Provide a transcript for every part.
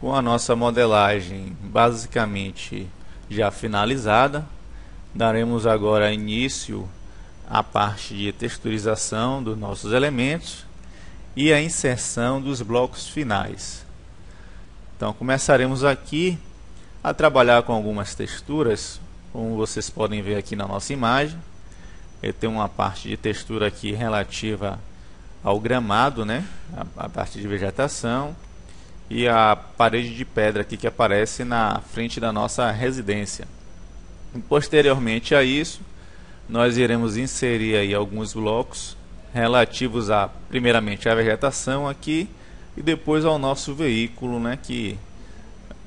Com a nossa modelagem basicamente já finalizada, daremos agora início à parte de texturização dos nossos elementos e a inserção dos blocos finais. Então começaremos aqui a trabalhar com algumas texturas, como vocês podem ver aqui na nossa imagem. Eu tenho uma parte de textura aqui relativa ao gramado, né? A parte de vegetação, e a parede de pedra aqui que aparece na frente da nossa residência. E posteriormente a isso, nós iremos inserir aí alguns blocos relativos a, primeiramente, à vegetação aqui e depois ao nosso veículo, né, que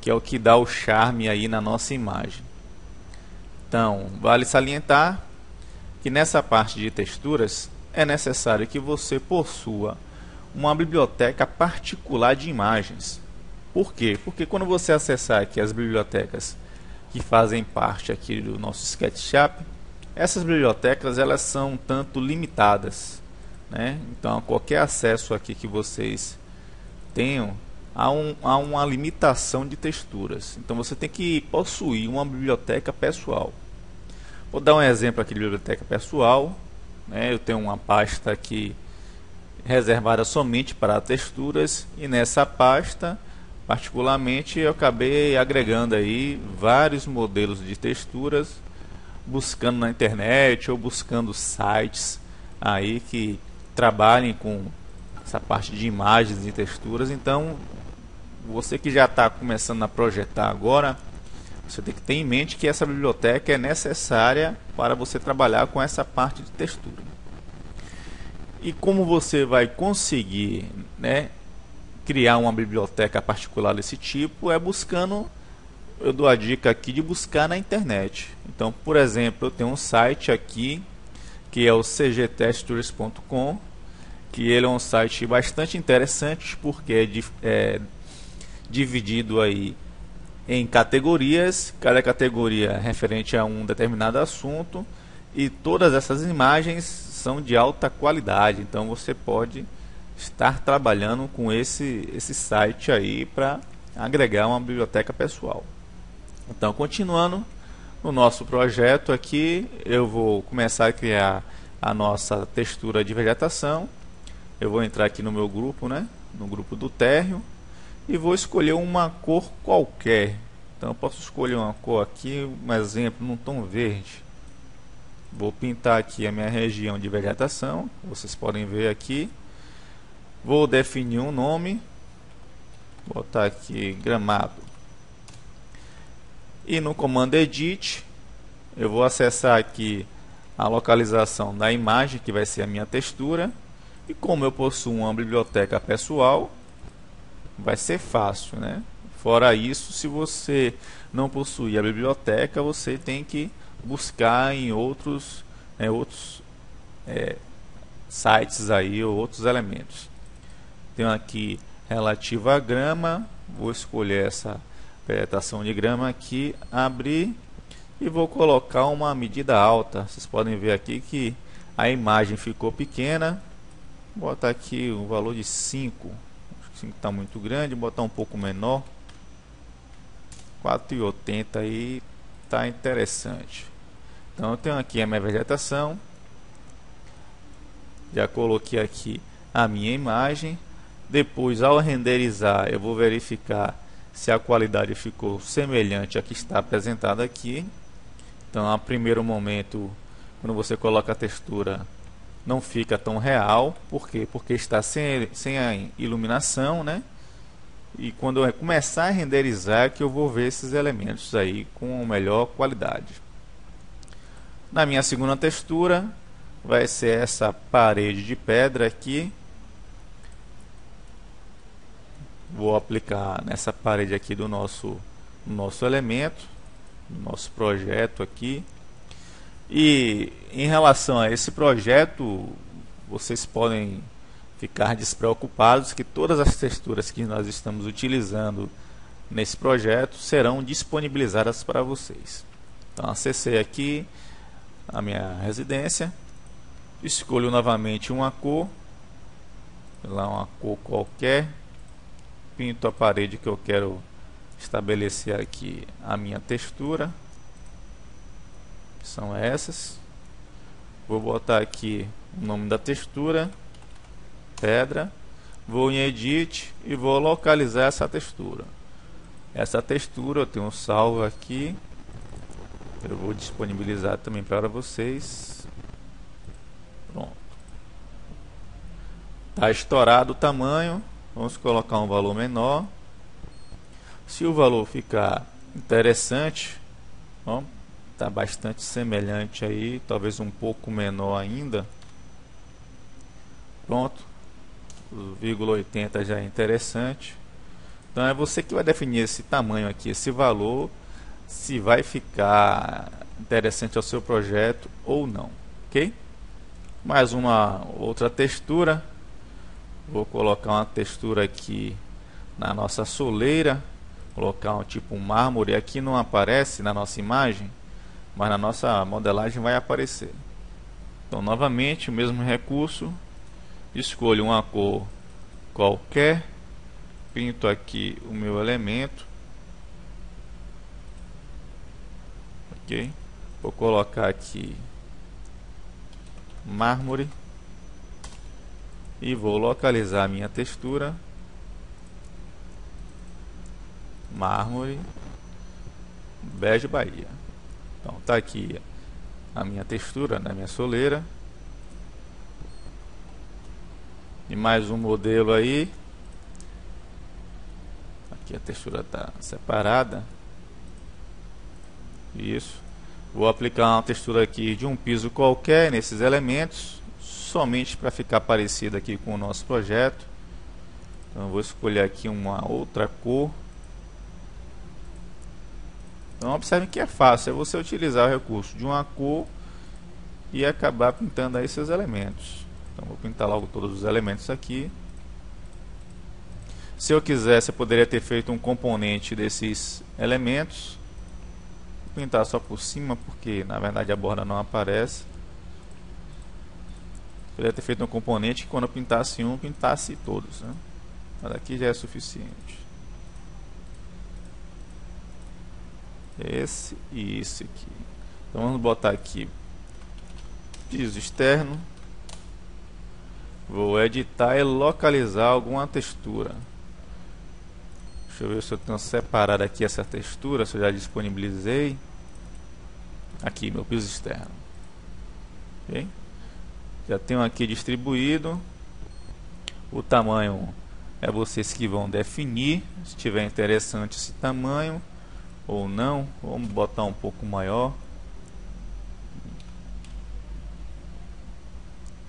é o que dá o charme aí na nossa imagem. Então, vale salientar que nessa parte de texturas é necessário que você possua uma biblioteca particular de imagens. Por quê? Porque quando você acessar aqui as bibliotecas que fazem parte aqui do nosso SketchUp, essas bibliotecas elas são um tanto limitadas, né? Então qualquer acesso aqui que vocês tenham há uma limitação de texturas. Então você tem que possuir uma biblioteca pessoal. Vou dar um exemplo aqui de biblioteca pessoal, né? Eu tenho uma pasta aqui reservada somente para texturas, e nessa pasta particularmente eu acabei agregando aí vários modelos de texturas, buscando na internet ou buscando sites aí que trabalhem com essa parte de imagens e texturas. Então você que já está começando a projetar agora, você tem que ter em mente que essa biblioteca é necessária para você trabalhar com essa parte de textura. E como você vai conseguir, né, criar uma biblioteca particular desse tipo? É buscando, eu dou a dica aqui de buscar na internet. Então, por exemplo, eu tenho um site aqui que é o cgtextures.com, que ele é um site bastante interessante porque é dividido aí em categorias, cada categoria é referente a um determinado assunto, e todas essas imagens são de alta qualidade. Então você pode estar trabalhando com esse site aí para agregar uma biblioteca pessoal. Então, continuando no nosso projeto aqui, eu vou começar a criar a nossa textura de vegetação. Eu vou entrar aqui no meu grupo, né, no grupo do térreo, e vou escolher uma cor qualquer. Então eu posso escolher uma cor aqui, um exemplo, num tom verde. Vou pintar aqui a minha região de vegetação, vocês podem ver aqui. Vou definir um nome, vou botar aqui gramado. E no comando Edit, eu vou acessar aqui a localização da imagem, que vai ser a minha textura. E como eu possuo uma biblioteca pessoal, vai ser fácil, né? Fora isso, se você não possui a biblioteca, você tem que buscar em outros sites aí, ou outros elementos. Tenho aqui relativo à grama, vou escolher essa vegetação de grama aqui, abrir, e vou colocar uma medida alta. Vocês podem ver aqui que a imagem ficou pequena. Vou botar aqui um valor de 5. 5 está muito grande, vou botar um pouco menor. 4,80 aí está interessante. Então eu tenho aqui a minha vegetação. Já coloquei aqui a minha imagem. Depois, ao renderizar, eu vou verificar se a qualidade ficou semelhante à que está apresentada aqui. Então, a primeiro momento, quando você coloca a textura, não fica tão real. Por quê? Porque está sem a iluminação, né? E quando eu começar a renderizar, que eu vou ver esses elementos aí com melhor qualidade. Na minha segunda textura, vai ser essa parede de pedra aqui. Vou aplicar nessa parede aqui do nosso elemento, do nosso projeto aqui. E em relação a esse projeto, vocês podem ficar despreocupados que todas as texturas que nós estamos utilizando nesse projeto serão disponibilizadas para vocês. Então acessei aqui a minha residência, escolho novamente uma cor, lá uma cor qualquer. pinto a parede que eu quero estabelecer aqui a minha textura. São essas. Vou botar aqui o nome da textura, pedra. Vou em Edit e vou localizar essa textura. Essa textura eu tenho salvo aqui. Eu vou disponibilizar também para vocês. Pronto. Está estourado o tamanho. Vamos colocar um valor menor. Se o valor ficar interessante, está bastante semelhante aí, talvez um pouco menor ainda. Pronto. O 0,80 já é interessante. Então é você que vai definir esse tamanho aqui, esse valor, se vai ficar interessante ao seu projeto ou não, ok? Mais uma outra textura. Vou colocar uma textura aqui na nossa soleira, colocar um tipo mármore. Aqui não aparece na nossa imagem, mas na nossa modelagem vai aparecer. Então novamente o mesmo recurso, escolho uma cor qualquer, pinto aqui o meu elemento, ok? Vou colocar aqui mármore e vou localizar a minha textura, mármore, bege Bahia. Então tá aqui a minha textura na minha soleira. E mais um modelo aí. Aqui a textura está separada. Isso. Vou aplicar uma textura aqui de um piso qualquer nesses elementos, somente para ficar parecido aqui com o nosso projeto. Então vou escolher aqui uma outra cor. Então observem que é fácil, é você utilizar o recurso de uma cor e acabar pintando aí seus elementos. Então vou pintar logo todos os elementos aqui. Se eu quisesse, eu poderia ter feito um componente desses elementos. Vou pintar só por cima, porque na verdade a borda não aparece. Poderia ter feito um componente que quando eu pintasse um, pintasse todos, né? Mas aqui já é suficiente. Esse e esse aqui. Então vamos botar aqui piso externo. Vou editar e localizar alguma textura. Deixa eu ver se eu tenho separado aqui essa textura, se eu já disponibilizei. Aqui, meu piso externo. Okay? Já tenho aqui distribuído. O tamanho é vocês que vão definir. Se tiver interessante esse tamanho ou não, vamos botar um pouco maior.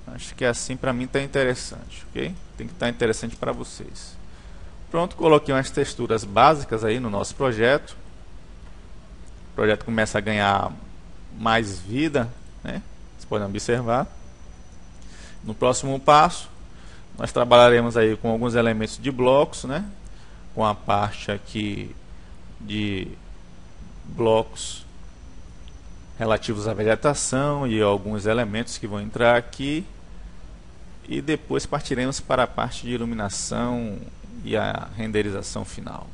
Acho que assim para mim está interessante, ok? Tem que estar interessante para vocês. Pronto, coloquei umas texturas básicas aí no nosso projeto. O projeto começa a ganhar mais vida, né? Vocês podem observar. No próximo passo, nós trabalharemos aí com alguns elementos de blocos, né? Com a parte aqui de blocos relativos à vegetação e alguns elementos que vão entrar aqui. E depois partiremos para a parte de iluminação e a renderização final.